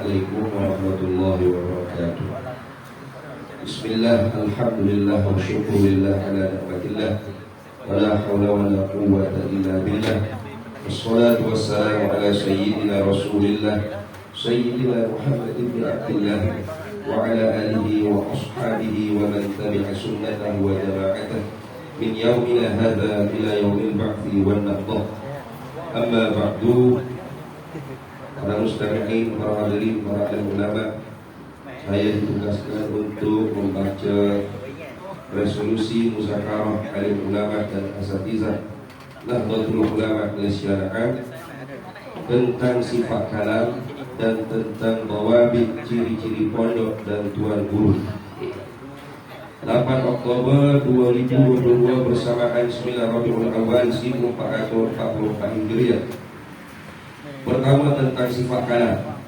Assalamualaikum warahmatullahi wabarakatuh. Bismillah, alhamdulillah, wa syukurillah ala ni'matillah, wa la hawla wa la quwwata illa billah. Wassalatu wassalamu ala sayyidina Rasulillah, Sayyidina Muhammad ibn Abdillah, wa ala alihi wa ashabihi wa man tabi'a sunnatahu wa jama'atah min yawmina hadha ila yawmil ba'thi wan naqdah. Amma ba'du. Para mustami'in, para hadirin, para alim ulama, saya ditugaskan untuk membaca resolusi muzakarah alim ulama dan asatizah Nahdlatul Ulama Malaysia tentang sifat kalam dan tentang bawabit ciri-ciri pondok dan tuan guru. 8 Oktober 2022 bersamaan 9 Rabiul Awal 1444 Hijriah. Pertama tentang sifat kalam.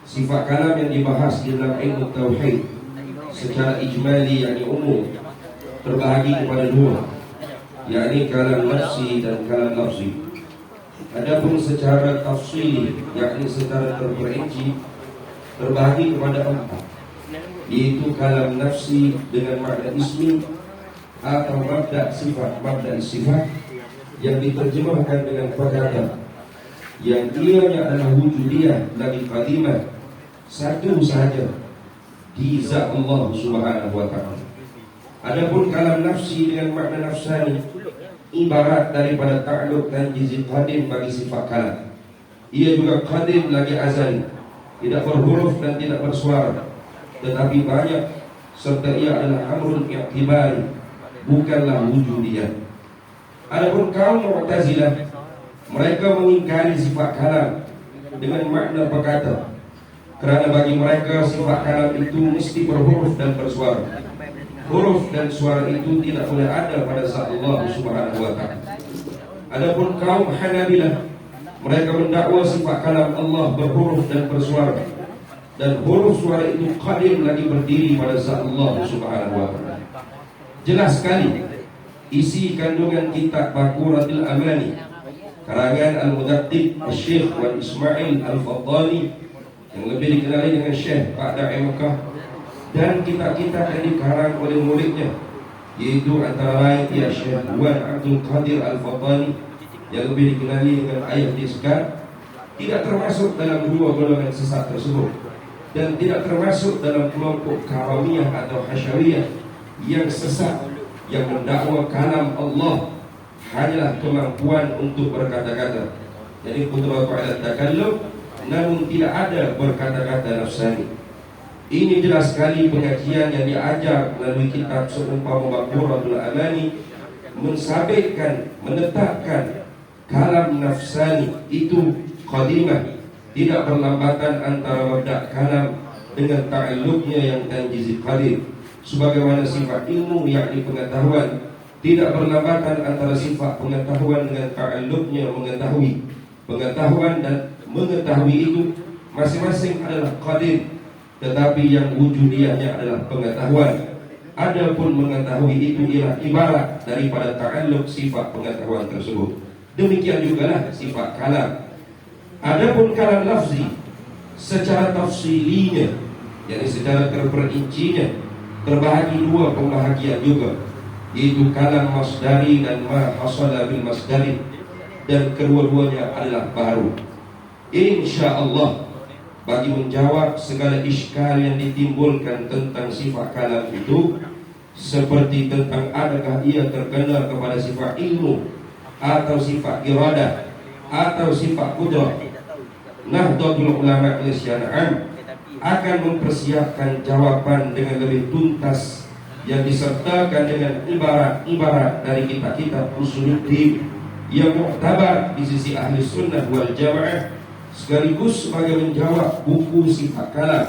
Sifat kalam yang dibahas di dalam ilmu tauhid secara ijmali, yakni umum, terbahagi kepada dua, yakni kalam nafsi dan kalam lafzi. Adapun secara tafsili, yakni secara terperinci, terbahagi kepada empat, yaitu kalam nafsi dengan makna ismi atau mabda sifat, mabda sifat yang diterjemahkan dengan perkataan yang ianya adalah wujudiyah lagi qadimah, satu saja di zat Allah Subhanahu wa ta'ala. Adapun kalam nafsi dengan makna nafsani, ibarat daripada ta'alluq dan jizi qadim bagi sifat kalam. Ia juga qadim lagi azali, tidak berhuruf dan tidak bersuara, tetapi banyak, serta ia adalah amrun i'tibari, bukanlah wujudiyah. Adapun kaum Mu'tazilah, mereka mengingkari sifat kalam dengan makna perkata, kerana bagi mereka sifat kalam itu mesti berhuruf dan bersuara. Huruf dan suara itu tidak boleh ada pada zat Allah Subhanahu wa ta'ala. Adapun kaum Hanabilah, mereka mendakwa sifat kalam Allah berhuruf dan bersuara, dan huruf suara itu qadim lagi berdiri pada zat Allah Subhanahu wa ta'ala. Jelas sekali isi kandungan kitab Baquratul Amani karangan Al-Mudaqqib Syekh Wan Ismail Al-Faddani, yang lebih dikenali dengan Syekh Pak Da'i Mekah, dan kitab-kitab yang dikarang oleh muridnya, yaitu antara lain ia Syekh Wan Abdul Qadir Al-Faddani, yang lebih dikenali dengan Ayat Iskar, tidak termasuk dalam dua golongan sesat tersebut, dan tidak termasuk dalam kelompok Karamiyah atau Hasyawiyah yang sesat, yang mendakwa kalam Allah hanyalah kemampuan untuk berkata-kata, jadi qudratu ala takallum, namun tidak ada berkata-kata nafsani. Ini jelas sekali pengajian yang diajar melalui kitab seumpama Baquratul Amani mensabitkan, menetapkan kalam nafsani itu qadimah, tidak berlambatan antara mabda kalam dengan ta'alluqnya yang tanjizi qadim, sebagaimana sifat ilmu yakni pengetahuan tidak berlambatan antara sifat pengetahuan dengan ta'alluqnya mengetahui. Pengetahuan dan mengetahui itu masing-masing adalah qadim, tetapi yang wujudiyahnya adalah pengetahuan. Adapun mengetahui itu ialah ibarat daripada ta'alluq sifat pengetahuan tersebut. Demikian jugalah sifat kalam. Adapun kalam lafzi secara tafsilinya, yakni secara terperincinya, terbahagi dua pembahagian juga, yaitu kalam masdari dan ma hasala bil masdari, dan kedua-duanya adalah baru. InsyaAllah, bagi menjawab segala iskal yang ditimbulkan tentang sifat kalam itu, seperti tentang adakah ia terkena kepada sifat ilmu atau sifat iradah atau sifat qudrah, Nahdlatul Ulama Malaysia akan mempersiapkan jawaban dengan lebih tuntas yang disertakan dengan ibarat-ibarat dari kitab-kitab usuluddin yang muktabar di sisi ahli sunnah wal jamaah, sekaligus sebagai menjawab buku sifat kalam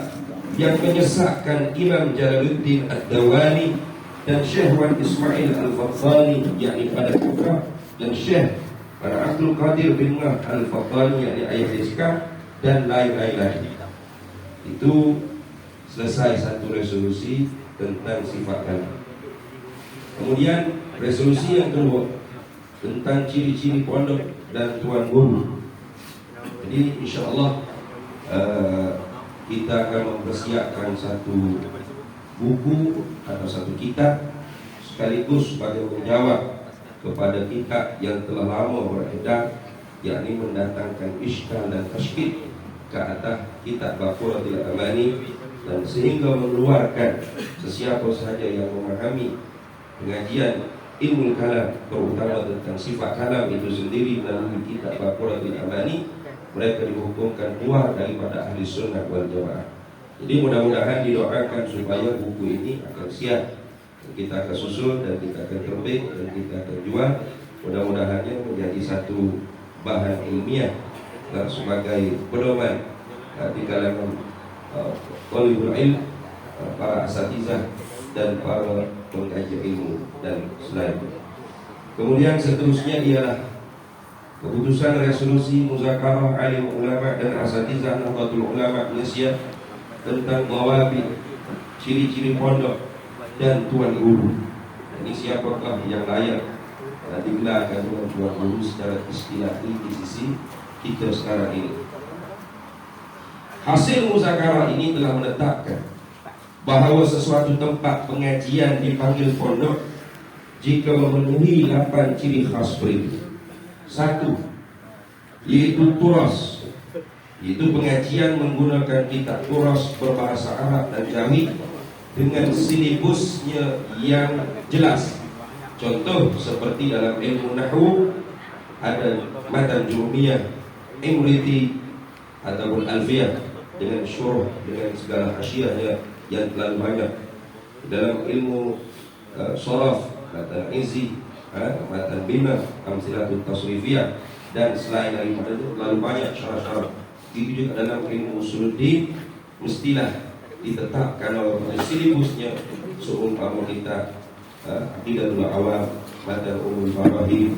yang menyesatkan Imam Jalaluddin Ad-Dawani dan Syekh Wan Ismail Al-Faddani yakni pada Kufah, dan Syekh pada Abdul Qadir bin Mah Al-Faddani yakni Ayat Iskar, dan lain-lain lagi. Itu selesai satu resolusi tentang sifat kalam. Kemudian resolusi yang kedua tentang ciri-ciri pondok dan tuan guru. Jadi insyaAllah kita akan mempersiapkan satu buku atau satu kitab sekaligus sebagai menjawab kepada kitab yang telah lama beredar, yakni mendatangkan iskal dan tashkil ke atas kitab Baquratul Amani, dan sehingga mengeluarkan sesiapa sahaja yang memahami pengajian ilmu kalam, terutama tentang sifat kalam itu sendiri melalui kitab Baquratul Amani, mereka dihukumkan keluar daripada ahli sunnah wal jamaah. Jadi mudah-mudahan didoakan supaya buku ini akan siap, kita akan susun dan kita akan terbit dan kita akan jual. Mudah-mudahannya menjadi satu bahan ilmiah dan sebagai pedoman di kalangan talibul ilm, para asatizah dan para pengkaji ilmu dan selain. Kemudian seterusnya ialah keputusan resolusi muzakarah alim ulama dan asatizah Nahdlatul Ulama Malaysia tentang mawabi, ciri-ciri pondok dan tuan guru. Ini siapakah yang layak digelarkan dengan tuan guru secara istilahi di sisi kita sekarang ini. Hasil muzakarah ini telah menetapkan bahawa sesuatu tempat pengajian dipanggil pondok jika memenuhi 8 ciri khas berikut. 1. Yaitu turas, yaitu pengajian menggunakan kitab turas berbahasa Arab dan Jawi dengan silibusnya yang jelas. Contoh seperti dalam ilmu nahwu ada matan jurmiyah, imriti ataupun alfiyah dengan syuruh, dengan segala hasyiahnya yang terlalu banyak. Dalam ilmu sharaf, matan izi, matan bina, amsilatul tasrifiyah dan selain daripada itu terlalu banyak syarat-syarat. Itu juga dalam ilmu usuluddin mestilah ditetapkan oleh silibusnya, seumpama kita aqidatul awam, matan umul farahim,